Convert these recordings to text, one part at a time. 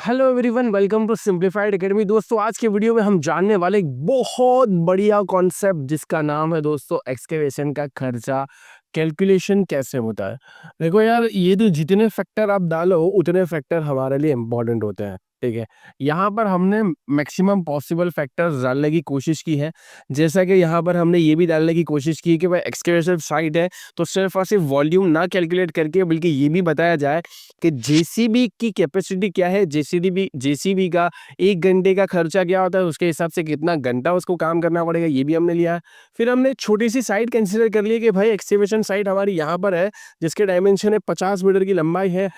Hello everyone, welcome to simplified academy. दोस्तों, आज के वीडियो में हम जानने वाले एक बहुत बढ़िया कॉन्सेप्ट जिसका नाम है दोस्तों एक्सकेवेशन का खर्चा कैलकुलेशन कैसे होता है। देखो यार, ये तो जितने फैक्टर आप डालो उतने फैक्टर हमारे लिए इम्पोर्टेंट होते हैं। ठीक है, यहाँ पर हमने मैक्सिमम पॉसिबल फैक्टर्स डालने की कोशिश की है। जैसा कि यहाँ पर हमने ये भी डालने की कोशिश की कि भाई एक्सकेवेशन साइट है तो सिर्फ और सिर्फ वॉल्यूम ना कैलकुलेट करके बल्कि ये भी बताया जाए कि जेसीबी की कैपेसिटी क्या है, जेसीबी का 1 घंटे का खर्चा क्या होता है, उसके हिसाब से कितना घंटा उसको काम करना पड़ेगा, ये भी हमने लिया है। फिर हमने छोटी सी साइट कंसीडर कर ली कि भाई एक्सकेवेशन साइट हमारी यहाँ पर है जिसके डायमेंशन है 50 मीटर की लंबाई है,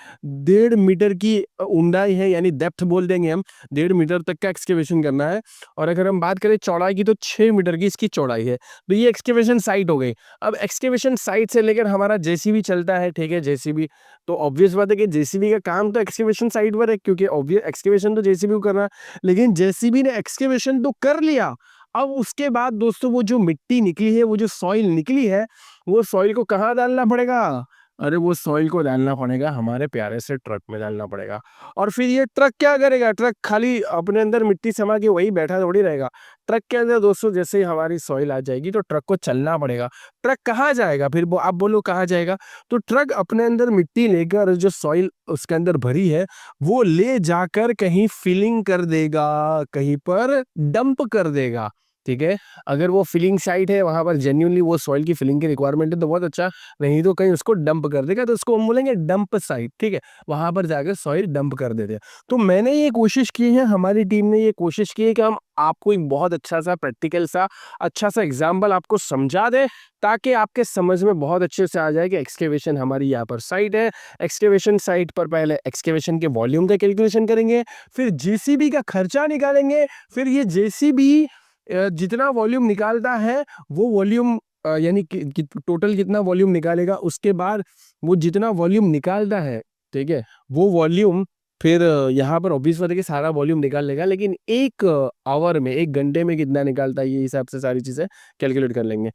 1.5 मीटर की ऊंचाई है, यानी डेप्थ बोल देंगे हम। 1.5 मीटर तक का एक्सकेवेशन करना है। और अगर हम बात करें चौड़ाई की तो 6 मीटर की इसकी चौड़ाई है। तो ये एक्सकेवेशन साइट हो गई। अब एक्सकेवेशन साइट से लेकर हमारा जेसीबी चलता है। ठीक है, जेसीबी तो ऑब्वियस बात है कि जेसीबी का काम तो एक्सकेवेशन साइट पर है, क्योंकि ऑब्वियस एक्सकेवेशन तो जेसीबी को करना है। लेकिन जेसीबी ने एक्सकेवेशन तो कर लिया। अब उसके बाद दोस्तों वो जो मिट्टी निकली है, वो जो सॉइल निकली है, वो सॉइल को कहाँ डालना पड़ेगा? अरे वो सॉइल को डालना पड़ेगा हमारे प्यारे से ट्रक में डालना पड़ेगा। और फिर ये ट्रक क्या करेगा? ट्रक खाली अपने अंदर मिट्टी समा के वही बैठा थोड़ी रहेगा। ट्रक के अंदर दोस्तों जैसे ही हमारी सॉइल आ जाएगी तो ट्रक को चलना पड़ेगा। ट्रक कहाँ जाएगा फिर? आप बोलो कहाँ जाएगा? तो ट्रक अपने अंदर मिट्टी लेकर जो सॉइल उसके अंदर भरी है वो ले जाकर कहीं फिलिंग कर देगा, कहीं पर डंप कर देगा। ठीक है, अगर वो फिलिंग साइट है वहां पर जेन्युइनली वो सॉइल की फिलिंग की रिक्वायरमेंट है तो बहुत अच्छा, नहीं तो कहीं उसको डंप कर देगा तो उसको हम बोलेंगे डंप साइट। ठीक है, वहां पर जाकर सॉइल डंप कर देते हैं। तो मैंने ये कोशिश की है, हमारी टीम ने ये कोशिश की है कि हम आपको एक बहुत अच्छा सा प्रैक्टिकल सा अच्छा सा एग्जाम्पल आपको समझा दे, ताकि आपके समझ में बहुत अच्छे से आ जाए कि एक्सकेवेशन हमारी यहाँ पर साइट है। एक्सकेवेशन साइट पर पहले एक्सकेवेशन के वॉल्यूम का कैलकुलेशन करेंगे, फिर जेसीबी का खर्चा निकालेंगे, फिर ये जेसीबी जितना वॉल्यूम निकालता है वो वॉल्यूम यानी कि टोटल कितना वॉल्यूम निकालेगा, उसके बाद वो जितना वॉल्यूम निकालता है, ठीक है, वो वॉल्यूम फिर यहाँ पर ऑब्वियस बात है कि सारा वॉल्यूम निकाल लेगा, लेकिन एक आवर में, 1 घंटे में कितना निकालता है, ये हिसाब से सारी चीज़ें कैलकुलेट कर लेंगे।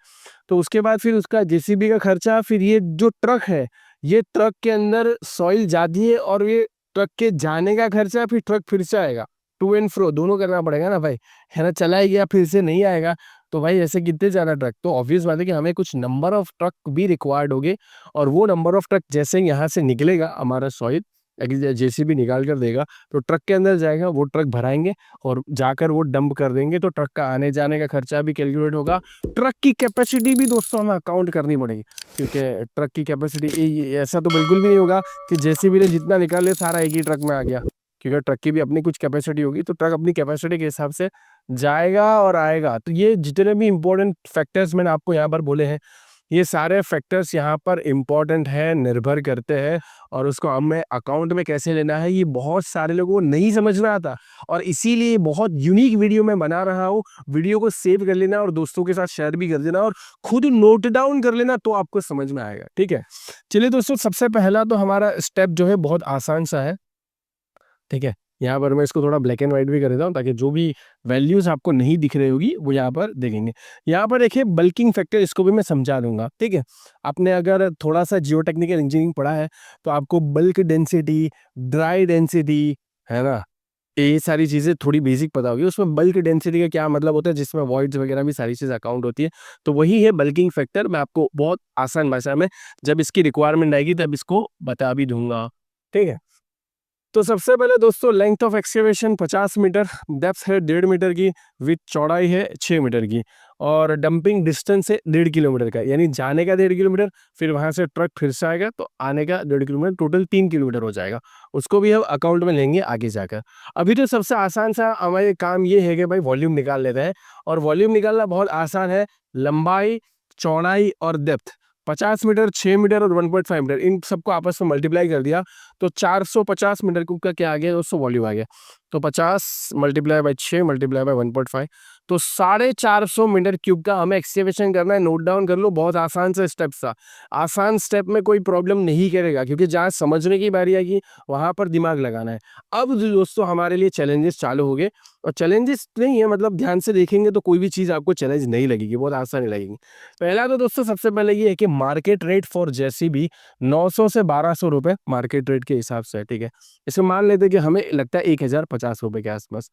तो उसके बाद फिर उसका जेसीबी का खर्चा, फिर ये जो ट्रक है, ये ट्रक के अंदर सॉइल जाती है और ये ट्रक के जाने का खर्चा, फिर ट्रक फिर से आएगा। टू एंड फ्रो दोनों करना पड़ेगा ना भाई, है ना। चला ही गया फिर से नहीं आएगा तो भाई ऐसे कितने ज़्यादा ट्रक, तो ऑब्वियस बात है कि हमें कुछ नंबर ऑफ ट्रक भी रिक्वायर्ड होंगे। और वो नंबर ऑफ ट्रक जैसे ही यहाँ से निकलेगा हमारा सॉइल, जेसीबी निकाल कर देगा तो ट्रक के अंदर जाएगा, वो ट्रक भराएंगे और जाकर वो डंप कर देंगे। तो ट्रक का आने जाने का खर्चा भी कैलकुलेट होगा। ट्रक की कैपेसिटी भी दोस्तों हमें अकाउंट करनी पड़ेगी, क्योंकि ट्रक की कैपेसिटी ऐसा तो बिल्कुल भी नहीं होगा कि जेसीबी ने जितना निकाल लिया सारा एक ही ट्रक में आ गया, क्योंकि ट्रक की भी अपनी कुछ कैपेसिटी होगी। तो ट्रक अपनी कैपेसिटी के हिसाब से जाएगा और आएगा। तो ये जितने भी इंपॉर्टेंट फैक्टर्स मैंने आपको यहाँ पर बोले हैं, ये सारे फैक्टर्स यहाँ पर इम्पोर्टेंट है, निर्भर करते हैं। और उसको हमें अकाउंट में कैसे लेना है ये बहुत सारे लोगों को नहीं समझ में आता, और इसीलिए बहुत यूनिक वीडियो मैं बना रहा हूँ। वीडियो को सेव कर लेना और दोस्तों के साथ शेयर भी कर देना और खुद नोट डाउन कर लेना, तो आपको समझ में आएगा। ठीक है, चलिए दोस्तों, सबसे पहला तो हमारा स्टेप जो है बहुत आसान सा है। ठीक है, यहाँ पर मैं इसको थोड़ा ब्लैक एंड व्हाइट भी कर देता हूँ ताकि जो भी वैल्यूज आपको नहीं दिख रही होगी वो यहाँ पर देखेंगे। यहाँ पर देखिए बल्किंग फैक्टर, इसको भी मैं समझा दूंगा। ठीक है, आपने अगर थोड़ा सा जियो टेक्निकल इंजीनियरिंग पढ़ा है तो आपको बल्क डेंसिटी, ड्राई डेंसिटी, है ना, ये सारी चीज़ें थोड़ी बेसिक पता होगी। उसमें बल्क डेंसिटी का क्या मतलब होता है, जिसमें वॉइड्स वगैरह भी सारी चीज़ अकाउंट होती है। तो वही है बल्किंग फैक्टर। मैं आपको बहुत आसान भाषा में जब इसकी रिक्वायरमेंट आएगी तब इसको बता भी दूंगा। ठीक है, तो सबसे पहले दोस्तों length of excavation 50 metre, depth है 1.5 मीटर की, विथ चौड़ाई है 6 मीटर की, और डंपिंग डिस्टेंस है 1.5 किलोमीटर का, यानी जाने का 1.5 किलोमीटर, फिर वहां से ट्रक फिर से आएगा तो आने का 1.5 किलोमीटर, टोटल 3 किलोमीटर हो जाएगा। उसको भी हम अकाउंट में लेंगे आगे जाकर। अभी तो सबसे आसान सा हमारे काम ये है कि भाई वॉल्यूम निकाल लेते हैं, और वॉल्यूम निकालना बहुत आसान है। लंबाई, चौड़ाई और डेप्थ, 50 मीटर, 6 मीटर और 1.5 मीटर, इन सबको आपस में मल्टीप्लाई कर दिया तो 450 मीटर क्यूब का क्या आ गया दोस्तों, वॉल्यूम आ गया। तो 50 मल्टीप्लाई बाय 6 मल्टीप्लाई बाय 1.5, तो 450 मीटर क्यूब का हमें एक्सकेवेशन करना है। नोट डाउन कर लो, बहुत आसान सा स्टेप था। आसान स्टेप में कोई प्रॉब्लम नहीं करेगा, क्योंकि जहाँ समझने की बारी आएगी वहां पर दिमाग लगाना है। अब जो दोस्तों हमारे लिए चैलेंजेस चालू हो गए, और चैलेंजेस नहीं है मतलब ध्यान से देखेंगे तो कोई भी चीज़ आपको चैलेंज नहीं लगेगी, बहुत आसान लगेगी। पहला तो दोस्तों सबसे पहले ये है कि मार्केट रेट फॉर जेसीबी 900 से 1200 रुपए मार्केट रेट के हिसाब से है, ठीक है। इसे मान लेते हैं कि हमें लगता है 1050 रुपए के आसपास।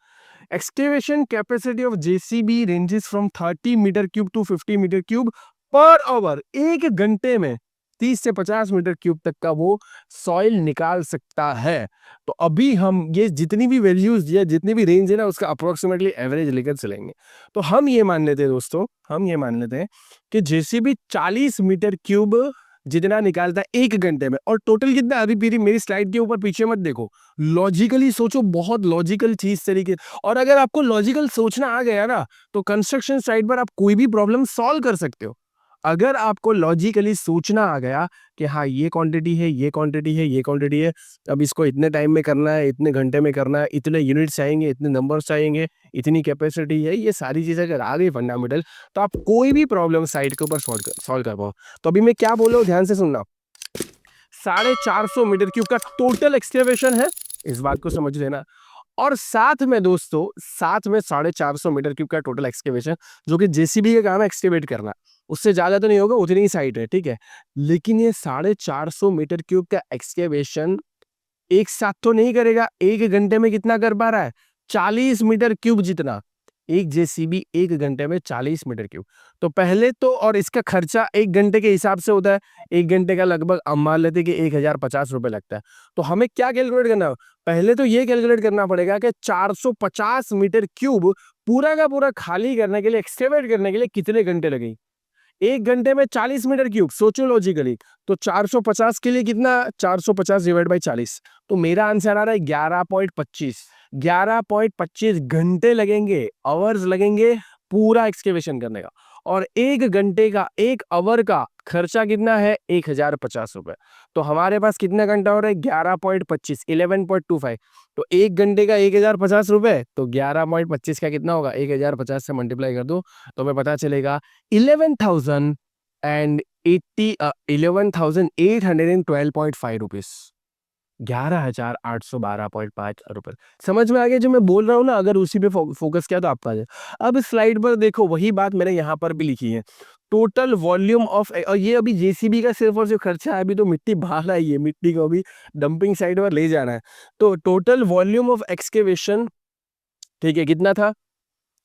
Excavation capacity of JCB ranges from 30 metre cube to 50 metre cube per hour. एक घंटे में 30 से 50 मीटर क्यूब तक का वो सॉइल निकाल सकता है। तो अभी हम ये जितनी भी वैल्यूज दिया, जितनी भी रेंज है ना, उसका अप्रोक्सीमेटली एवरेज लेकर चलेंगे। तो हम ये मान लेते हैं दोस्तों, हम ये मान लेते हैं कि जेसीबी 40 मीटर क्यूब जितना निकालता है एक घंटे में। और टोटल कितना, अभी मेरी मेरी स्लाइड के ऊपर पीछे मत देखो, लॉजिकली सोचो, बहुत लॉजिकल चीज तरीके। और अगर आपको लॉजिकल सोचना आ गया ना, तो कंस्ट्रक्शन साइट पर आप कोई भी प्रॉब्लम सॉल्व कर सकते हो। अगर आपको लॉजिकली सोचना आ गया कि हाँ ये क्वांटिटी है, ये क्वांटिटी है, ये क्वांटिटी है, अब इसको इतने टाइम में करना है, इतने घंटे में करना है, इतने यूनिट्स चाहिए, इतने नंबर्स चाहिए, इतनी कैपेसिटी है, ये सारी चीजें अगर आ गई फंडामेंटल, तो आप कोई भी प्रॉब्लम साइट के ऊपर सॉल्व कर पाओ। तो अभी मैं क्या बोल रहा हूँ, ध्यान से सुनना। 450 मीटर क्यूब का टोटल एक्सकेवेशन है, इस बात को समझ लेना। और साथ में दोस्तों, साथ में 450 मीटर क्यूब का टोटल एक्सकेवेशन, जो कि जेसीबी का काम है एक्सकेवेट करना, उससे ज्यादा तो नहीं होगा, उतनी ही साइट है, ठीक है। लेकिन ये 450 मीटर क्यूब का एक्सकेवेशन एक साथ तो नहीं करेगा। एक घंटे में कितना कर पा रहा है, 40 मीटर क्यूब जितना। एक जेसीबी एक घंटे में 40 मीटर क्यूब। तो पहले तो, और इसका खर्चा एक घंटे के हिसाब से होता है, एक घंटे का लगभग हम मान लेते हैं कि 1050 रुपए लगता है। तो हमें क्या कैलकुलेट करना है, पहले तो ये कैलकुलेट करना पड़ेगा कि 450 मीटर क्यूब पूरा का पूरा खाली करने के लिए, एक्सकेवेट करने के लिए कितने घंटे लगेंगे। एक घंटे में 40 मीटर क्यूब, सोचो लॉजिकली। तो 450 के लिए कितना, 450 डिवाइड बाई 40, तो मेरा आंसर आ रहा है 11.25। 11.25 घंटे लगेंगे, आवर्स लगेंगे पूरा एक्सकेवेशन करने का। और एक घंटे का, एक आवर का खर्चा कितना है, 1050 रुपए। तो हमारे पास कितना घंटा हो रहा है, 11.25, 11.25। तो एक घंटे का 1050 रुपए, तो 11.25 का कितना होगा, 1050 से मल्टीप्लाई कर दो, तो हमें पता चलेगा 11,812.5 रुपीज। 11,812.5 रुपए। समझ में आ गया जो मैं बोल रहा हूँ ना, अगर उसी पे फोकस किया तो आपका आ जाए। अब स्लाइड पर देखो, वही बात मैंने यहाँ पर भी लिखी है। टोटल वॉल्यूम ऑफ, और ये अभी जेसीबी का सिर्फ और सिर्फ खर्चा है, अभी तो मिट्टी बाहर आई है, मिट्टी को अभी डंपिंग साइट पर ले जाना है। तो टोटल वॉल्यूम ऑफ एक्सकेवेशन, ठीक है, कितना था,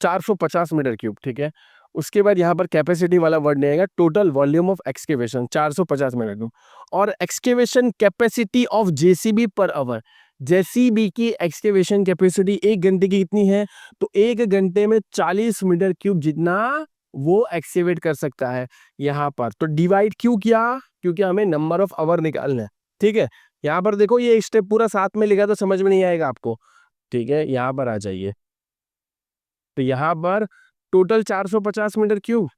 450 मीटर क्यूब, ठीक है। उसके बाद यहाँ पर कैपेसिटी वाला वर्ड नहीं आएगा, total volume of excavation 450 metre cube. और excavation capacity of JCB per hour, JCB की एक्सकेवेशन कैपेसिटी एक घंटे की कितनी है, तो एक घंटे में 40 मीटर क्यूब जितना वो एक्सकेवेट कर सकता है यहाँ पर। तो डिवाइड क्यों किया, क्योंकि हमें नंबर ऑफ आवर निकालना है, ठीक है। यहाँ पर देखो, ये स्टेप पूरा साथ में लिखा तो समझ में नहीं आएगा आपको, ठीक है। यहाँ पर आ जाइए, तो यहाँ पर टोटल 450 मीटर क्यूब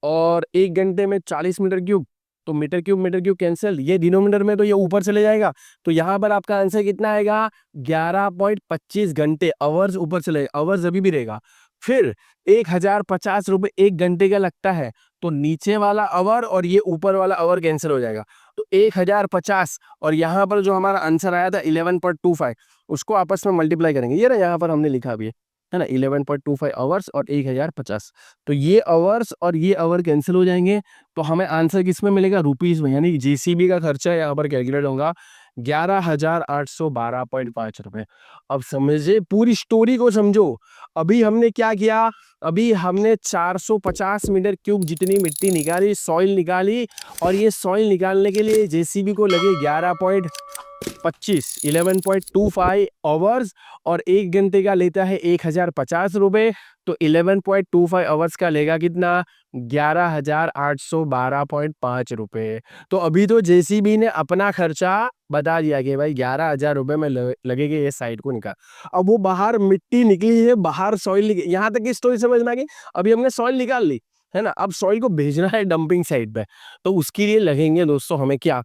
और एक घंटे में 40 मीटर क्यूब, तो मीटर क्यूब कैंसिल, ये डिनोमिनेटर में तो ये ऊपर चले जाएगा। तो यहाँ पर आपका आंसर कितना आएगा, 11.25 घंटे, आवर्स ऊपर चले, आवर्स अभी भी रहेगा। फिर 1050 रुपए एक घंटे का लगता है, तो नीचे वाला आवर और ये ऊपर वाला आवर कैंसिल हो जाएगा। तो 1050 और यहाँ पर जो हमारा आंसर आया था 11.25, उसको आपस में मल्टीप्लाई करेंगे, ये ना यहाँ पर हमने लिखा भी है ना, 11.25 आवर्स और 1050। तो ये आवर्स और ये आवर कैंसिल हो जाएंगे, तो हमें आंसर किस में मिलेगा, रुपीज में। यानी जेसीबी का खर्चा यहाँ पर कैलकुलेट होगा 11,812.5 रुपए। अब समझे, पूरी स्टोरी को समझो। अभी हमने क्या किया, अभी हमने 450 मीटर क्यूब जितनी मिट्टी निकाली, सॉइल निकाली, और ये सॉइल निकालने के लिए जेसीबी को लगे 11.25 आवर्स, और एक घंटे का लेता है 1050 रुपए। तो 11.25 आवर्स का लेगा कितना, 11,812.5 रुपए। तो अभी तो जेसीबी ने अपना खर्चा बता दिया कि भाई 11,000 रुपए में लगेगा ये साइट को निकाल। अब वो बाहर मिट्टी निकली है, बाहर सॉइल, यहाँ तक की स्टोरी समझ में आ गई। अभी हमने सॉइल निकाल ली है ना, अब सॉइल को भेजना है डंपिंग साइट पे, तो उसके लिए लगेंगे दोस्तों हमें क्या,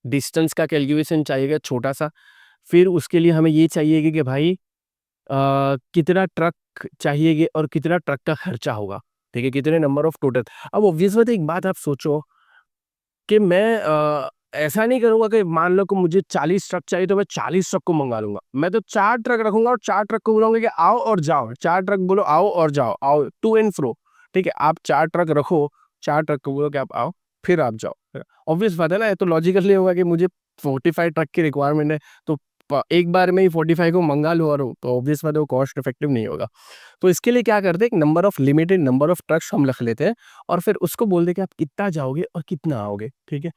डिस्टेंस का कैलकुलेशन चाहिएगा छोटा सा। फिर उसके लिए हमें ये चाहिए कि भाई कितना ट्रक चाहिए और कितना ट्रक का खर्चा होगा, ठीक है, कितने नंबर ऑफ टोटल। अब ऑब्वियस बात है, एक बात आप सोचो कि मैं ऐसा नहीं करूँगा कि मान लो कि मुझे 40 ट्रक चाहिए तो मैं 40 ट्रक को मंगा लूँगा। मैं तो 4 ट्रक रखूँगा और 4 ट्रक को बोलूँगा कि आओ और जाओ। 4 ट्रक बोलो आओ और जाओ, आओ टू एंड फ्रो, ठीक है? आप 4 ट्रक रखो, 4 ट्रक को बोलो कि आप आओ, फिर आप जाओ। ऑब्वियस बात है ना, ये तो लॉजिकली होगा कि मुझे 45 ट्रक की रिक्वायरमेंट है, तो एक बार में ही 45 को मंगा लो, और तो ऑब्वियस बात है वो कॉस्ट इफेक्टिव नहीं होगा। तो इसके लिए क्या करते हैं, एक number of limited number of trucks हम रख लेते हैं और फिर उसको बोल दे कि आप कितना जाओगे और कितना आओगे, ठीक है?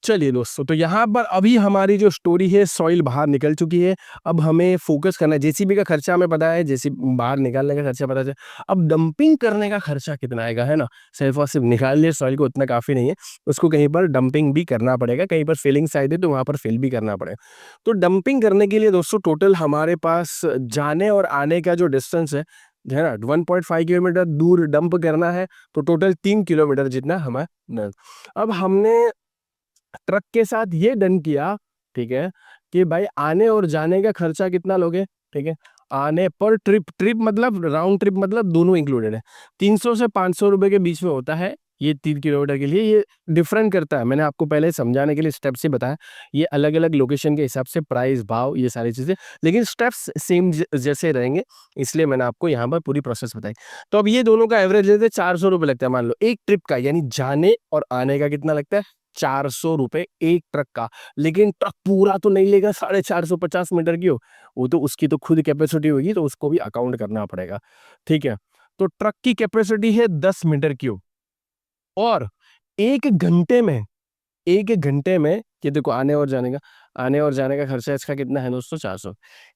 चलिए दोस्तों, तो यहाँ पर अभी हमारी जो स्टोरी है सॉइल बाहर निकल चुकी है। अब हमें फोकस करना है, जेसीबी का खर्चा हमें पता है, जेसीबी बाहर निकालने का खर्चा पता है। अब डंपिंग करने का खर्चा कितना आएगा, है ना? सिर्फ और सिर्फ निकाल लिए सॉइल को उतना काफ़ी नहीं है, उसको कहीं पर डंपिंग भी करना पड़ेगा, कहीं पर फिलिंग साइड है तो वहाँ पर फिल भी करना पड़ेगा। तो डंपिंग करने के लिए दोस्तों टोटल हमारे पास जाने और आने का जो डिस्टेंस है ना, 1.5 किलोमीटर दूर डंप करना है, तो टोटल 3 किलोमीटर जितना हमें। अब हमने ट्रक के साथ ये डन किया, ठीक है, कि भाई आने और जाने का खर्चा कितना लोगे, ठीक है? आने पर ट्रिप, ट्रिप मतलब राउंड ट्रिप मतलब दोनों इंक्लूडेड है, 300 से 500 रुपए के बीच में होता है ये 3 किलोमीटर के लिए। ये डिफरेंट करता है, मैंने आपको पहले समझाने के लिए स्टेप से बताया, ये अलग अलग लोकेशन के हिसाब से प्राइस भाव ये सारी चीज़ें, लेकिन स्टेप्स सेम जैसे रहेंगे, इसलिए मैंने आपको यहाँ पर पूरी प्रोसेस बताई। तो अब ये दोनों का एवरेज लेते 400 रुपये लगता है, मान लो एक ट्रिप का, यानी जाने और आने का कितना लगता है, 400 रुपए एक ट्रक का। लेकिन ट्रक पूरा तो नहीं लेगा, 450 मीटर की हो, वो तो उसकी तो खुद कैपेसिटी होगी, तो उसको भी अकाउंट करना पड़ेगा, ठीक है? तो ट्रक की कैपेसिटी है 10 मीटर क्यूब, और एक घंटे में, एक घंटे में ये देखो आने और जाने का खर्चा इसका कितना है दोस्तों, 400।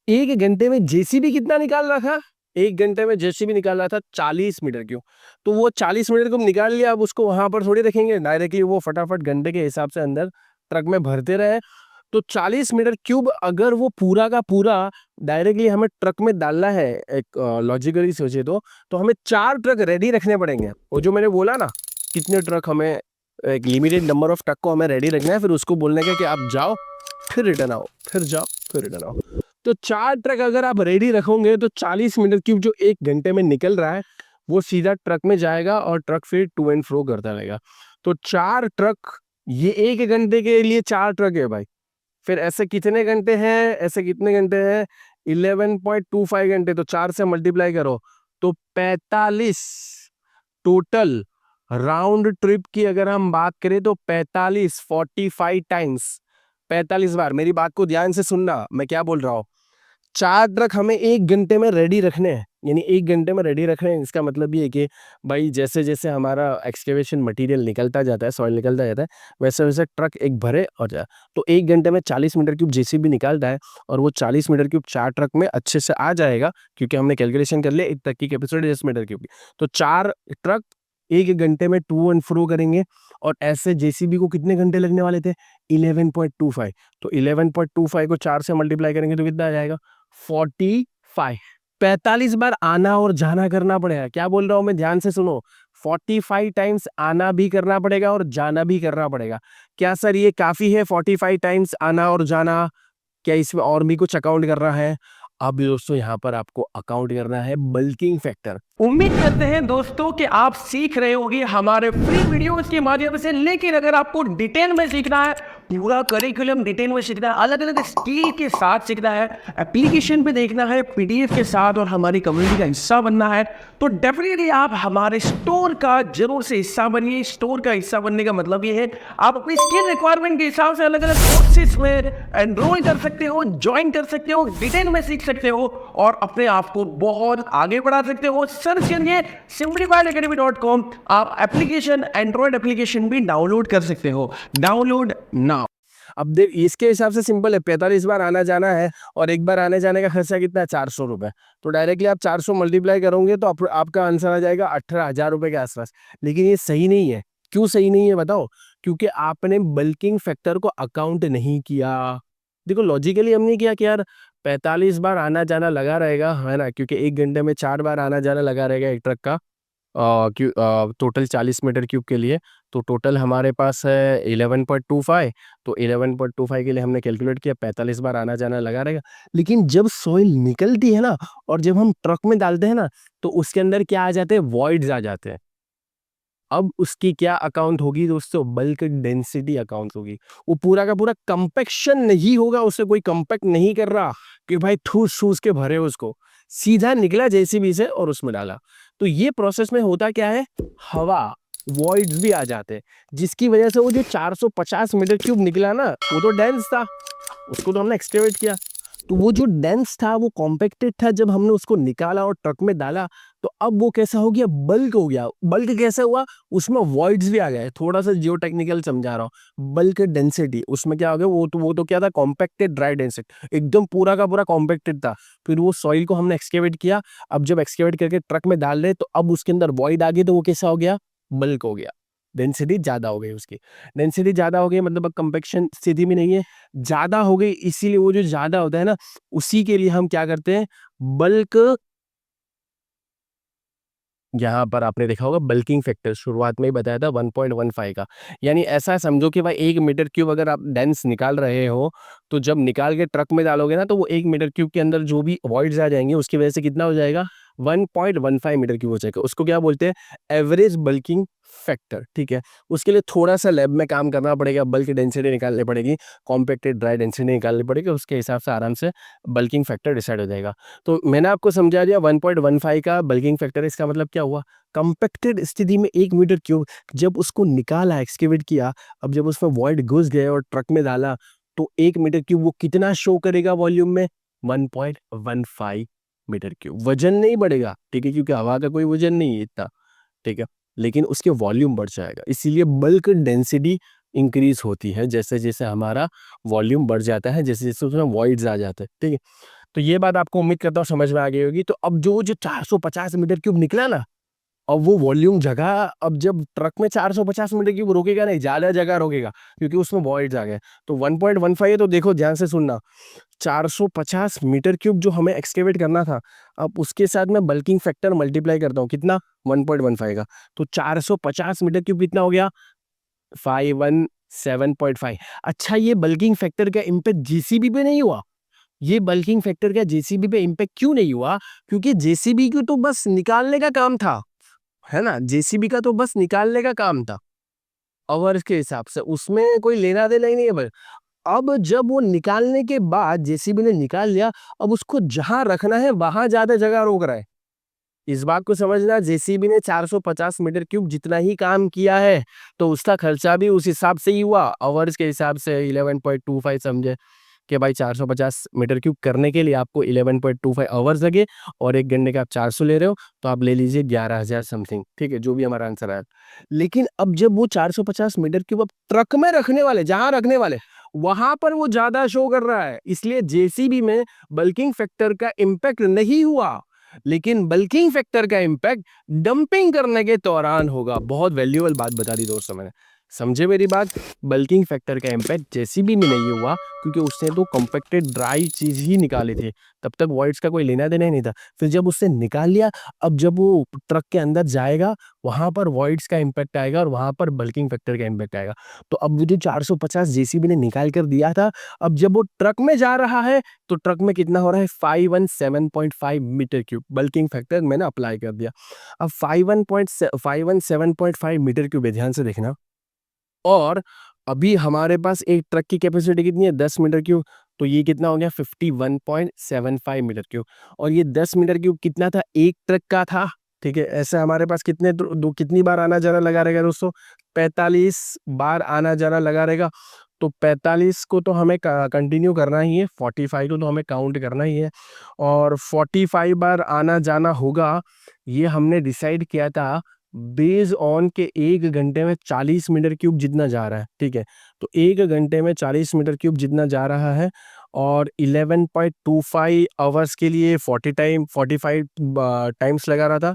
एक घंटे में जेसीबी कितना निकाल रहा था, एक घंटे में जेसीबी निकाल रहा था 40 मीटर क्यूब। तो वो 40 मीटर को निकाल लिया, अब उसको वहां पर थोड़ी रखेंगे, डायरेक्टली वो फटाफट घंटे के हिसाब से अंदर ट्रक में भरते रहे। तो 40 मीटर क्यूब अगर वो पूरा का पूरा डायरेक्टली हमें ट्रक में डालना है, एक लॉजिकली सोचे तो हमें 4 ट्रक रेडी रखने पड़ेंगे। वो जो मैंने बोला ना, कितने ट्रक हमें, एक लिमिटेड नंबर ऑफ ट्रक को हमें रेडी रखना है, फिर उसको बोलने का कि आप जाओ फिर रिटर्न आओ, फिर जाओ फिर रिटर्न आओ। तो 4 ट्रक अगर आप रेडी रखोगे तो 40 मीटर क्यूब जो एक घंटे में निकल रहा है वो सीधा ट्रक में जाएगा और ट्रक फिर टू एंड फ्रो करता रहेगा। तो 4 ट्रक, ये एक घंटे के लिए 4 ट्रक है भाई। फिर ऐसे कितने घंटे हैं, ऐसे कितने घंटे हैं, 11.25 घंटे, तो 4 से मल्टीप्लाई करो तो 45 टोटल। राउंड ट्रिप की अगर हम बात करें तो 45 टाइम्स, 45 बार। मेरी बात को ध्यान से सुनना, मैं क्या बोल रहा हूँ। 4 ट्रक हमें एक घंटे में रेडी रखने हैं, यानी एक घंटे में रेडी रख रहे हैं, इसका मतलब ये है कि भाई जैसे जैसे हमारा एक्सकेवेशन मटेरियल निकलता जाता है, सॉइल निकलता जाता है, वैसे वैसे ट्रक एक भरे और जाए। तो एक घंटे में 40 मीटर क्यूब जेसीबी निकालता है, और वो 40 मीटर क्यूब 4 ट्रक में अच्छे से आ जाएगा, क्योंकि हमने कैलकुलेशन कर लिया एक ट्रक की कैपेसिटी 10 मीटर क्यूब की। तो 4 ट्रक एक घंटे में टू एंड फ्रो करेंगे, और ऐसे जेसीबी को कितने घंटे लगने वाले थे, 11.25। तो 11.25 को 4 से मल्टीप्लाई करेंगे तो कितना आ जाएगा, 45। 45 बार आना और जाना करना पड़ेगा। क्या बोल रहा हूं मैं, ध्यान से सुनो। 45 टाइम्स आना भी करना पड़ेगा और जाना भी करना पड़ेगा। क्या सर ये काफी है 45 टाइम्स आना और जाना, क्या इसमें और भी कुछ अकाउंट करना है? अब दोस्तों यहाँ पर आपको अकाउंट करना है बल्किंग फैक्टर। उम्मीद करते हैं दोस्तों कि आप सीख रहे होंगे हमारे फ्री वीडियोस के माध्यम से, लेकिन अगर आपको डिटेल में सीखना है, पूरा करिकुलम डिटेल में सीखना है, अलग अलग स्किल के साथ सीखना है, एप्लीकेशन पे देखना है, पीडीएफ के साथ, और हमारी कम्युनिटी का हिस्सा बनना है, तो डेफिनेटली आप हमारे स्टोर का जरूर से हिस्सा बनिए। स्टोर का हिस्सा बनने का मतलब ये है आप अपनी स्किल रिक्वायरमेंट के हिसाब से अलग अलग कोर्सेज में एनरोल कर सकते हो, ज्वाइन कर सकते हो, डिटेल में सीख सकते हो, और अपने आप को बहुत आगे बढ़ा सकते हो। सर्च करिए simplifiedacademy.com। आप एप्लीकेशन, एंड्रॉइड एप्लीकेशन भी डाउनलोड कर सकते हो। Download now. अब देख, इसके हिसाब से सिंपल है, 45 बार आना जाना है, और एक बार आने जाने का खर्चा कितना है, 400 रुपए। तो डायरेक्टली आप 400 मल्टीप्लाई करोगे तो आपका आंसर आ जाएगा 18,000 रुपए के आसपास। लेकिन ये सही नहीं है। क्यों सही नहीं है बताओ? क्योंकि आपने बल्किंग फैक्टर को अकाउंट नहीं किया। देखो लॉजिकली हमने किया कि यार 45 बार आना जाना लगा रहेगा, है ना, क्योंकि एक घंटे में 4 बार आना जाना लगा रहेगा एक ट्रक का, टोटल 40 मीटर क्यूब के लिए। तो टोटल हमारे पास है 11.25। तो 11.25 के लिए हमने कैलकुलेट किया, 45 बार आना जाना लगा रहेगा। लेकिन जब सॉइल निकलती है ना और जब हम ट्रक में डालते हैं ना, तो उसके अंदर क्या आ जाते हैं, वॉइड्स आ जाते हैं। अब उसकी क्या अकाउंट होगी दोस्तों, बल्क डेंसिटी अकाउंट होगी। वो पूरा का पूरा कंपैक्शन नहीं होगा, उसे कोई कंपैक्ट नहीं कर रहा कि भाई ठूस ठूस के भरे उसको, सीधा निकला जेसीबी से और उसमें डाला। तो ये प्रोसेस में होता क्या है, हवा, वॉइड्स भी आ जाते हैं, जिसकी वजह से वो जो 450 मीटर क्यूब निकला ना, वो तो डेंस था, उसको तो हमने एक्सकेवेट किया। तो वो जो डेंस था वो कॉम्पैक्टेड था, जब हमने उसको निकाला और ट्रक में डाला, तो अब वो कैसा हो गया, बल्क हो गया। बल्क कैसे हुआ, उसमें वॉइड्स भी आ गए। थोड़ा सा जियो टेक्निकल समझा रहा हूँ। बल्क डेंसिटी उसमें क्या हो गया, वो तो क्या था, कॉम्पैक्टेड ड्राई डेंसिटी, एकदम पूरा का पूरा कॉम्पैक्टेड था। फिर वो सॉइल को हमने एक्सकेवेट किया। अब जब एक्सकेवेट करके ट्रक में डाल रहे, तो अब उसके अंदर वॉइड आ गई, तो वो कैसा हो गया, बल्क हो गया। डेंसिटी ज्यादा हो गई उसकी। डेंसिटी ज्यादा हो गई मतलब अब कंपैक्शन स्थिति में नहीं है, ज्यादा हो गई। इसीलिए वो जो ज्यादा होता है ना, उसी के लिए हम क्या करते हैं, बल्क, यहाँ पर आपने देखा होगा बल्किंग फैक्टर शुरुआत में ही बताया था 1.15 का। यानी ऐसा समझो कि भाई 1 मीटर क्यूब अगर आप डेंस निकाल रहे हो, तो जब निकाल के ट्रक में डालोगे ना, तो वो 1 मीटर क्यूब के अंदर जो भी वॉइड्स आ जाएंगे, उसकी वजह से कितना हो जाएगा, 1.15 मीटर क्यूब हो जाएगा। उसको क्या बोलते हैं, एवरेज बल्किंग फैक्टर। ठीक है, उसके लिए थोड़ा सा लैब में काम करना पड़ेगा, बल्क डेंसिटी निकालनी पड़ेगी, कॉम्पैक्टेड ड्राई डेंसिटी निकालनी पड़ेगी, उसके हिसाब से आराम से बल्किंग फैक्टर डिसाइड हो जाएगा। तो मैंने आपको समझा दिया 1.15 का बल्किंग फैक्टर। इसका मतलब क्या हुआ, कंपैक्टेड स्थिति में 1 मीटर क्यूब, जब उसको निकाला, एक्सकेवेट किया, अब जब उसमें वॉइड घुस गए और ट्रक में डाला, तो 1 मीटर क्यूब वो कितना शो करेगा वॉल्यूम में, 1.15 मीटर क्यूब। वजन नहीं बढ़ेगा, ठीक है, क्योंकि हवा का कोई वजन नहीं है इतना, ठीक है, लेकिन उसके वॉल्यूम बढ़ जाएगा। इसीलिए बल्क डेंसिटी इंक्रीज होती है जैसे जैसे हमारा वॉल्यूम बढ़ जाता है, जैसे जैसे उसमें वॉइड्स आ जाते हैं, ठीक है। तो ये बात आपको उम्मीद करता हूँ समझ में आ गई होगी। तो अब जो 450 मीटर क्यूब निकला ना, अब वो वॉल्यूम जगह, अब जब ट्रक में 450 मीटर क्यूब रोकेगा नहीं, ज्यादा जगह रोकेगा, क्योंकि उसमें वॉइड्स आ गए। तो 1.15 है, तो देखो ध्यान से सुनना, 450 मीटर क्यूब जो हमें एक्सकेवेट करना था, अब उसके साथ मैं बल्किंग फैक्टर मल्टीप्लाई करता हूँ, कितना, 1.15 का। तो 450 मीटर क्यूब कितना हो गया, 517.5। अच्छा, ये बल्किंग फैक्टर का इम्पैक्ट जेसीबी पे नहीं हुआ। ये बल्किंग फैक्टर का जेसीबी पे इम्पैक्ट क्यों नहीं हुआ, क्योंकि जेसीबी को तो बस निकालने का काम था, है ना, जेसीबी का तो बस निकालने का काम था आवर्स के हिसाब से, उसमें कोई लेना देना ही नहीं है भाई। अब जब वो निकालने के बाद जेसीबी ने निकाल लिया, अब उसको जहां रखना है वहां ज्यादा जगह रोक रहा है। इस बात को समझना, जेसीबी ने 450 मीटर क्यूब जितना ही काम किया है, तो उसका खर्चा भी उस हिसाब से ही हुआ, आवर्स के हिसाब से 11.25 समझे कि भाई 450 मीटर क्यूब करने के लिए आपको 11.25 आवर्स लगे, और 1 घंटे का आप 400 ले रहे हो, तो आप ले लीजिए 11,000 समथिंग, ठीक है, जो भी हमारा आंसर आया। लेकिन अब जब वो 450 मीटर क्यूब अब ट्रक में रखने वाले, जहां रखने वाले, वहां पर वो ज्यादा शो कर रहा है, इसलिए जेसीबी में बल्किंग फैक्टर का इम्पैक्ट नहीं हुआ। लेकिन बल्किंग फैक्टर का इम्पैक्ट डंपिंग करने के दौरान होगा। बहुत वैल्यूएबल बात बता दी दोस्तों मैंने, समझे मेरी बात। बल्किंग फैक्टर का इम्पैक्ट जेसीबी में नहीं हुआ, क्योंकि उसने तो कंपैक्टेड ड्राई चीज ही निकाली थी, तब तक वॉइड्स का कोई लेना देना ही नहीं था। फिर जब उससे निकाल लिया, अब जब वो ट्रक के अंदर जाएगा, वहां पर वॉइड्स का इम्पैक्ट आएगा और वहां पर बल्किंग फैक्टर का इम्पैक्ट आएगा। तो अब वो जो 450 जेसीबी ने निकाल कर दिया था, अब जब वो ट्रक में जा रहा है, तो ट्रक में कितना हो रहा है, 517.5 मीटर क्यूब। बल्किंग फैक्टर मैंने अप्लाई कर दिया। अब 517.5 मीटर क्यूब है, ध्यान से देखना। और अभी हमारे पास एक ट्रक की कैपेसिटी कितनी है, 10 मीटर क्यूब। तो ये कितना हो गया, 51.75 मीटर क्यूब। और ये 10 मीटर क्यूब कितना था, एक ट्रक का था, ठीक है। ऐसे हमारे पास कितने कितनी बार आना जाना लगा रहेगा दोस्तों, 45 बार आना जाना लगा रहेगा। तो 45 को तो हमें कंटिन्यू करना ही है, 45 को तो हमें काउंट करना ही है, और 45 बार आना जाना होगा। ये हमने डिसाइड किया था बेज ऑन के 1 घंटे में 40 मीटर क्यूब जितना जा रहा है, ठीक है। तो 1 घंटे में 40 मीटर क्यूब जितना जा रहा है, और 11.25 आवर्स के लिए 45 टाइम्स लगा रहा था।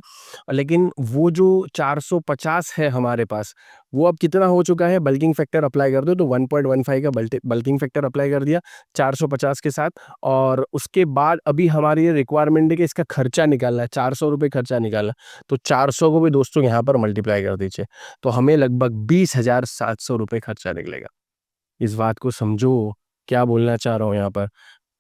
लेकिन वो जो 450 है हमारे पास, वो अब कितना हो चुका है, बल्किंग फैक्टर अप्लाई कर दो तो 1.15 का बल्किंग फैक्टर अप्लाई कर दिया 450 के साथ। और उसके बाद अभी हमारी ये रिक्वायरमेंट है कि इसका खर्चा निकालना है, 400 रुपये खर्चा निकालना है। तो 400 को भी दोस्तों यहाँ पर मल्टीप्लाई कर दीजिए, तो हमें लगभग 20,700 रुपये खर्चा निकलेगा। इस बात को समझो, क्या बोलना चाह रहा हूँ यहाँ पर।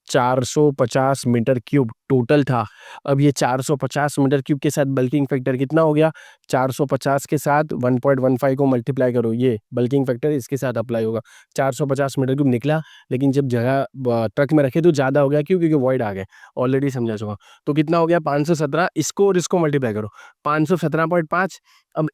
450 मीटर क्यूब टोटल था। अब ये 450 मीटर क्यूब के साथ बल्किंग फैक्टर कितना हो गया, 450 के साथ 1.15 को मल्टीप्लाई करो, ये बल्किंग फैक्टर इसके साथ अप्लाई होगा। 450 मीटर क्यूब निकला, लेकिन जब जगह ट्रक में रखे तो ज़्यादा हो गया। क्यों? क्योंकि वॉइड आ गए, ऑलरेडी समझा चुका। तो कितना हो गया, 517। इसको और इसको मल्टीप्लाई करो, 517.5। अब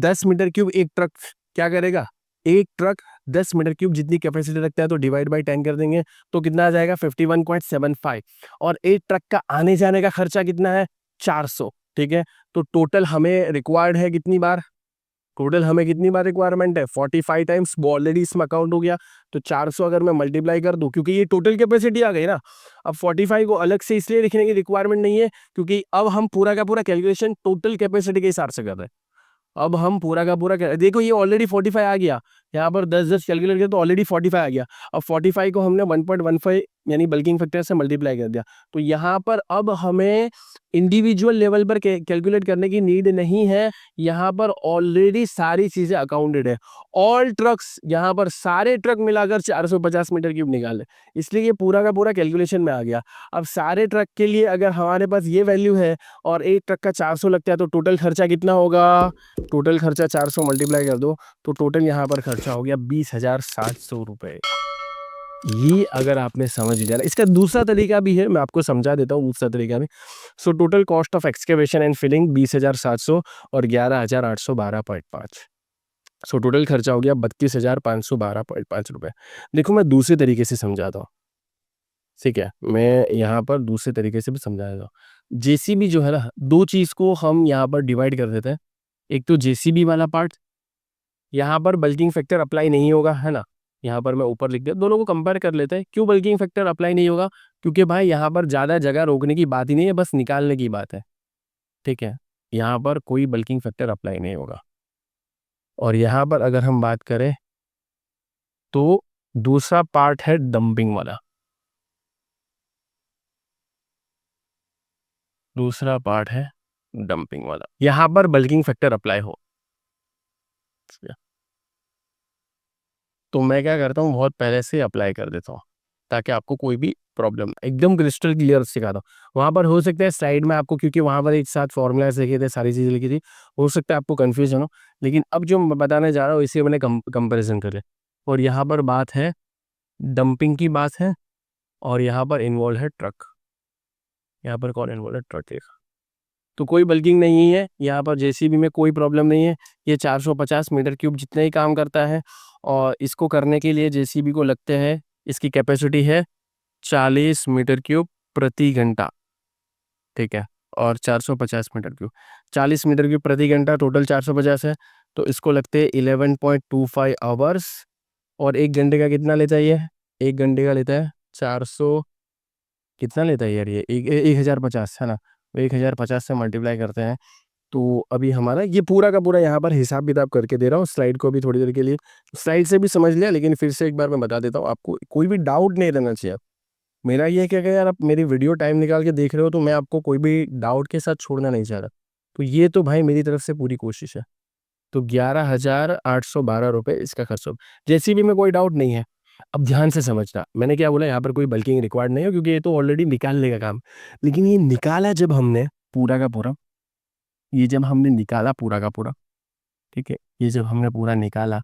10 मीटर क्यूब एक ट्रक क्या करेगा, एक ट्रक 10 मीटर क्यूब जितनी कैपेसिटी रखता है, तो डिवाइड बाई 10 कर देंगे तो कितना आ जाएगा, 51.75। और एक ट्रक का आने जाने का खर्चा कितना है, 400। ठीक है, तो टोटल हमें रिक्वायर्ड है कितनी बार, टोटल हमें कितनी बार रिक्वायरमेंट है, 45 टाइम्स। वो ऑलरेडी इसमें अकाउंट हो गया। तो 400 अगर मैं मल्टीप्लाई कर दूं, क्योंकि ये टोटल कैपेसिटी आ गई ना। अब 45 को अलग से इसलिए लिखने की रिक्वायरमेंट नहीं है, क्योंकि अब हम पूरा का पूरा कैलकुलेशन टोटल कैपेसिटी के हिसाब से कर रहे हैं। अब हम पूरा का पूरा देखो, ये ऑलरेडी 45 आ गया। यहाँ पर 10 कैलकुलेट किया तो ऑलरेडी 45 आ गया। अब 45 को हमने 1.15 यानी बल्किंग फैक्टर से मल्टीप्लाई कर दिया। तो यहाँ पर अब हमें इंडिविजुअल लेवल पर कैलकुलेट करने की नीड नहीं है। यहाँ पर ऑलरेडी सारी चीजें अकाउंटेड है। ऑल ट्रक्स, यहाँ पर सारे ट्रक मिलाकर 450 मीटर क्यूब निकाले, इसलिए ये पूरा का पूरा कैलकुलेशन में आ गया। अब सारे ट्रक के लिए अगर हमारे पास ये वैल्यू है और एक ट्रक का 400 लगता है, तो टोटल खर्चा कितना होगा, टोटल खर्चा 400 मल्टीप्लाई कर दो तो टोटल यहाँ पर खर्चा हो गया 20,700 रुपये। ये अगर आपने समझ लिया ना, इसका दूसरा तरीका भी है, मैं आपको समझा देता हूँ दूसरा तरीका भी। So total cost of excavation and filling 20,700 और 11,812.5। सो टोटल खर्चा हो गया 32,512.5 रुपये। देखो मैं दूसरे तरीके से समझाता हूँ, ठीक है, मैं यहाँ पर दूसरे तरीके से भी समझा देता हूँ। जेसीबी जो है ना, दो चीज़ को हम यहाँ पर डिवाइड कर देते हैं। एक तो जेसीबी वाला पार्ट, यहाँ पर बल्किंग फैक्टर अप्लाई नहीं होगा, है ना। यहाँ पर मैं ऊपर लिख दिया, दोनों को कंपेयर कर लेते हैं। क्यों बल्किंग फैक्टर अप्लाई नहीं होगा, क्योंकि भाई यहाँ पर ज़्यादा जगह रोकने की बात ही नहीं है, बस निकालने की बात है। ठीक है, यहाँ पर कोई बल्किंग फैक्टर अप्लाई नहीं होगा। और यहाँ पर अगर हम बात करें तो दूसरा पार्ट है डंपिंग वाला, दूसरा पार्ट है डंपिंग वाला, यहाँ पर बल्किंग फैक्टर अप्लाई हो। तो मैं क्या करता हूँ, बहुत पहले से अप्लाई कर देता हूँ, ताकि आपको कोई भी प्रॉब्लम, एकदम क्रिस्टल क्लियर सिखाता हूँ। वहाँ पर हो सकता है स्लाइड में आपको, क्योंकि वहाँ पर एक साथ फॉर्मूलाज लिखे थे, सारी चीज़ें लिखी थी, हो सकता है आपको कन्फ्यूजन हो। लेकिन अब जो मैं बताने जा रहा हूँ, इसे मैंने कंपेरिजन करे। और यहाँ पर बात है डंपिंग की, बात है, और यहाँ पर इन्वॉल्व है ट्रक। यहाँ पर कौन इन्वॉल्व है, ट्रक। तो कोई बल्किंग नहीं है यहाँ पर, जेसीबी में कोई प्रॉब्लम नहीं है। ये 450 मीटर क्यूब जितना ही काम करता है। और इसको करने के लिए जेसीबी को लगते हैं, इसकी कैपेसिटी है 40 मीटर क्यूब प्रति घंटा। ठीक है, और 450 मीटर क्यूब, 40 मीटर क्यूब प्रति घंटा, टोटल 450 है। तो इसको लगते हैं 11.25 आवर्स। और एक घंटे का कितना लेता है ये, एक घंटे का लेता है 400, कितना लेता है यार ये, 1050, है ना। 1050 से मल्टीप्लाई करते हैं, तो अभी हमारा ये पूरा का पूरा यहाँ पर हिसाब किताब करके दे रहा हूँ। स्लाइड को भी थोड़ी देर के लिए स्लाइड से भी समझ लिया, लेकिन फिर से एक बार मैं बता देता हूँ, आपको कोई भी डाउट नहीं रहना चाहिए। मेरा ये क्या यार, आप मेरी वीडियो टाइम निकाल के देख रहे हो, तो मैं आपको कोई भी डाउट के साथ छोड़ना नहीं चाह रहा। तो ये तो भाई मेरी तरफ से पूरी कोशिश है। तो 11,812 रुपये इसका खर्च हो। जैसी भी में कोई डाउट नहीं है। अब ध्यान से समझना, मैंने क्या बोला, यहाँ पर कोई बल्किंग रिक्वायर्ड नहीं है, क्योंकि ये तो ऑलरेडी निकालने का काम। लेकिन ये निकाला जब हमने पूरा का पूरा, ये जब हमने निकाला पूरा का पूरा, ठीक है, ये जब हमने पूरा निकाला,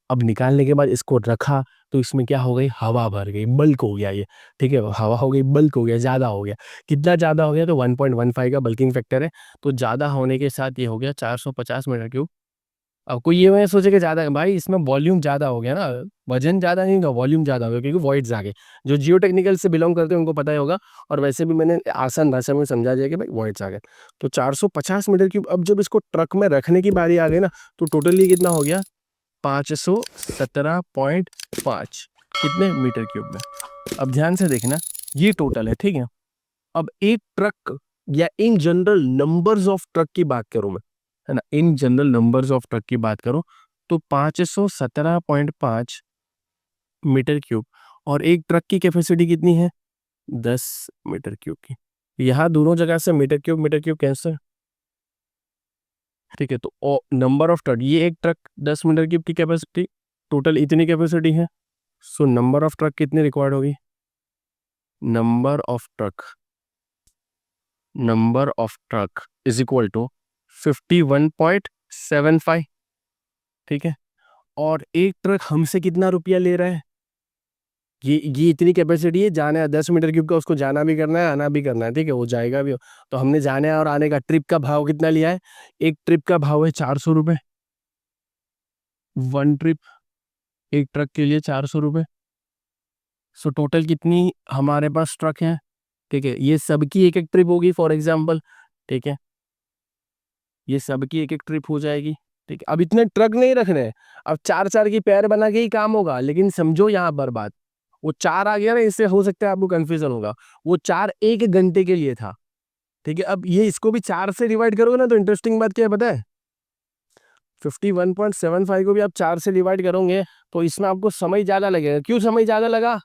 अब निकालने के बाद इसको रखा, तो इसमें क्या हो गई, हवा भर गई, बल्क हो गया ये। ठीक है, हवा हो गई, बल्क हो गया, ज़्यादा हो गया। कितना ज़्यादा हो गया, तो 1.15 का बल्किंग फैक्टर है। तो ज़्यादा होने के साथ ये हो गया 450 मीटर क्यूब। अब कोई ये मैं सोचे कि ज़्यादा है, भाई इसमें वॉल्यूम ज़्यादा हो गया ना, वजन ज़्यादा नहीं था, वॉल्यूम ज़्यादा हो गया, क्योंकि वॉइड्स आ गए। जो जियो टेक्निकल से बिलोंग करते हैं उनको पता ही होगा। और वैसे भी मैंने आसान भाषा में समझा दिया कि भाई वॉइड्स आ गए। तो 450 मीटर क्यूब, अब जब इसको ट्रक में रखने की बारी आ गई ना, तो टोटली कितना हो गया, 517.5। कितने मीटर क्यूब में। अब ध्यान से देखना, ये टोटल है, ठीक है। अब एक ट्रक या in general numbers of truck की बात करूं मैं, है ना, in general numbers of truck की बात करूं तो 517.5 मीटर क्यूब, और एक ट्रक की कैपेसिटी कितनी है, 10 मीटर क्यूब की। यहाँ दोनों जगह से मीटर क्यूब कैंसिल, ठीक है। तो नंबर ऑफ ट्रक, ये एक ट्रक 10 मीटर क्यूब की कैपेसिटी, टोटल इतनी कैपेसिटी है। सो नंबर ऑफ ट्रक कितनी रिक्वायर्ड होगी, number of truck is equal to 51.75, ठीक है। और एक ट्रक हमसे कितना रुपया ले रहा है, ये इतनी कैपेसिटी है, जाना है 10 मीटर क्यूब का, उसको जाना भी करना है, आना भी करना है, ठीक है, वो जाएगा भी। तो हमने जाने और आने का ट्रिप का भाव कितना लिया है, एक ट्रिप का भाव है 400 रुपये, वन ट्रिप, एक ट्रक के लिए 400 रुपये। सो टोटल कितनी हमारे पास ट्रक हैं, ठीक है, ये सबकी एक एक ट्रिप होगी फॉर एग्जाम्पल, ठीक है, ये सबकी एक एक ट्रिप हो जाएगी, ठीक है। अब इतने ट्रक नहीं रखने हैं, अब 4-4 की पेयर बना के ही काम होगा, लेकिन समझो यहाँ पर बात, वो 4 आ गया ना, इससे हो सकता है आपको कंफ्यूजन होगा, वो 4 एक घंटे के लिए था, ठीक है। अब ये इसको भी 4 से डिवाइड करोगे ना, तो इंटरेस्टिंग बात क्या है पता है, 51.75 को भी आप 4 से डिवाइड करोगे तो इसमें आपको समय ज़्यादा लगेगा। क्यों समय ज़्यादा लगा,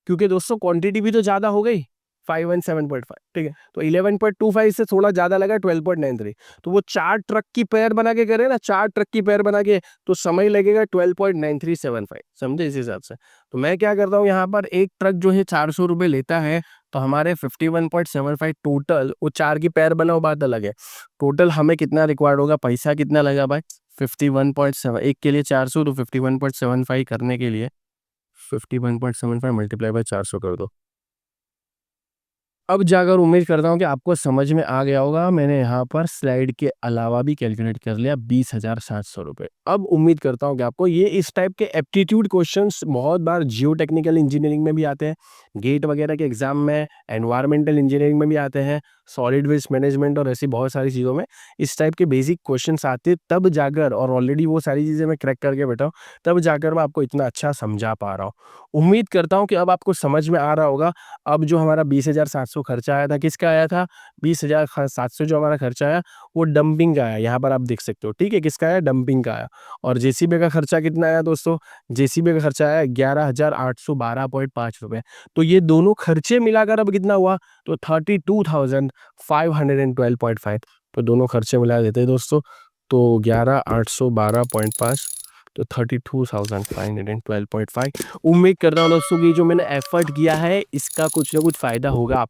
क्योंकि दोस्तों क्वांटिटी भी तो ज़्यादा हो गई, 517.5, ठीक है। तो 11.25 से थोड़ा ज़्यादा लगा 12.93। तो वो 4 ट्रक की पेयर बना के करे ना, 4 ट्रक की पेयर बना के, तो समय लगेगा 12.9375, समझे इस हिसाब से। तो मैं क्या करता हूँ, यहाँ पर एक ट्रक जो है 400 रुपये लेता है, तो हमारे 51.75 टोटल, वो 4 की पेयर बनाओ बात अलग है, टोटल हमें कितना रिक्वायर्ड होगा, पैसा कितना लगा भाई, 51.7, एक के लिए 400, तो 51.75 करने के लिए 51.75 मल्टीप्लाई बाय 400 कर दो। अब जाकर उम्मीद करता हूँ कि आपको समझ में आ गया होगा। मैंने यहाँ पर स्लाइड के अलावा भी कैलकुलेट कर लिया 20,700 रुपये। अब उम्मीद करता हूँ कि आपको ये इस टाइप के एप्टीट्यूड क्वेश्चंस बहुत बार जियो टेक्निकल इंजीनियरिंग में भी आते हैं, गेट वगैरह के एग्जाम में, एनवायरमेंटल इंजीनियरिंग में भी आते हैं, सॉलिड वेस्ट मैनेजमेंट और ऐसी बहुत सारी चीज़ों में इस टाइप के बेसिक क्वेश्चंस आते हैं, तब जाकर, और ऑलरेडी वो सारी चीज़ें मैं क्रैक करके बैठा हूँ, तब जाकर मैं आपको इतना अच्छा समझा पा रहा हूँ। उम्मीद करता हूँ कि अब आपको समझ में आ रहा होगा। अब जो हमारा 20,700 खर्चा आया था, किसका आया था, 20,700 जो हमारा खर्चा आया वो डंपिंग का आया, यहाँ पर आप देख सकते हो, ठीक है, किसका आया, डंपिंग का आया। और जेसीबी का खर्चा कितना आया दोस्तों, जेसीबी का खर्चा आया 11,812.5 रुपये। तो ये दोनों खर्चे मिलाकर अब कितना हुआ, तो 32,512.5। तो दोनों खर्चे मिला देते हैं दोस्तों, तो 11,812.5, तो 32,512.5। उम्मीद करता हूँ दोस्तों कि जो मैंने एफर्ट किया है इसका कुछ ना कुछ फ़ायदा होगा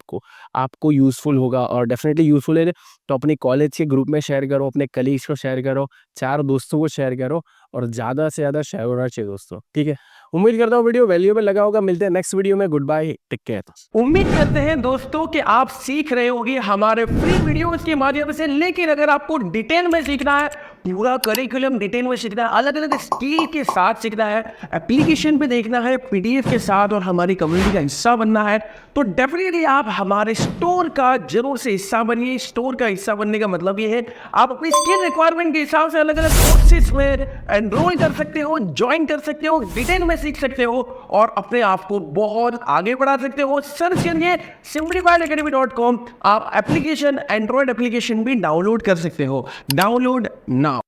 आपको यूज़फुल होगा, और डेफिनेटली यूज़फुल है तो अपने कॉलेज के ग्रुप में शेयर करो, अपने कलीग्स को शेयर करो, 4 दोस्तों को शेयर करो, और ज़्यादा से ज़्यादा शेयर होना चाहिए दोस्तों, ठीक है। उम्मीद करता हूँ वीडियो वैल्यूएबल लगा होगा। मिलते हैं नेक्स्ट वीडियो में, गुड बाय, टेक केयर। उम्मीद करते हैं दोस्तों कि आप सीख रहे होंगे हमारे फ्री वीडियोस के माध्यम से, लेकिन अगर आपको डिटेल में सीखना है, पूरा करिकुलम डिटेल में सीखना है, अलग अलग स्किल के साथ सीखना है, एप्लीकेशन पे देखना है, पीडीएफ के साथ, और हमारी कम्युनिटी का हिस्सा बनना है, तो डेफिनेटली आप हमारे स्टोर का जरूर से हिस्सा बनिए। स्टोर का हिस्सा बनने का मतलब ये है आप अपनी स्किल रिक्वायरमेंट के हिसाब से अलग अलग कोर्सेज में एनरोल कर सकते हो, ज्वाइन कर सकते हो, डिटेल में सीख सकते हो, और अपने आप को बहुत आगे बढ़ा सकते हो। सर्च करिए simplifiedacademy.com। आप एप्लीकेशन, एंड्रॉइड एप्लीकेशन भी डाउनलोड कर सकते हो। Download now.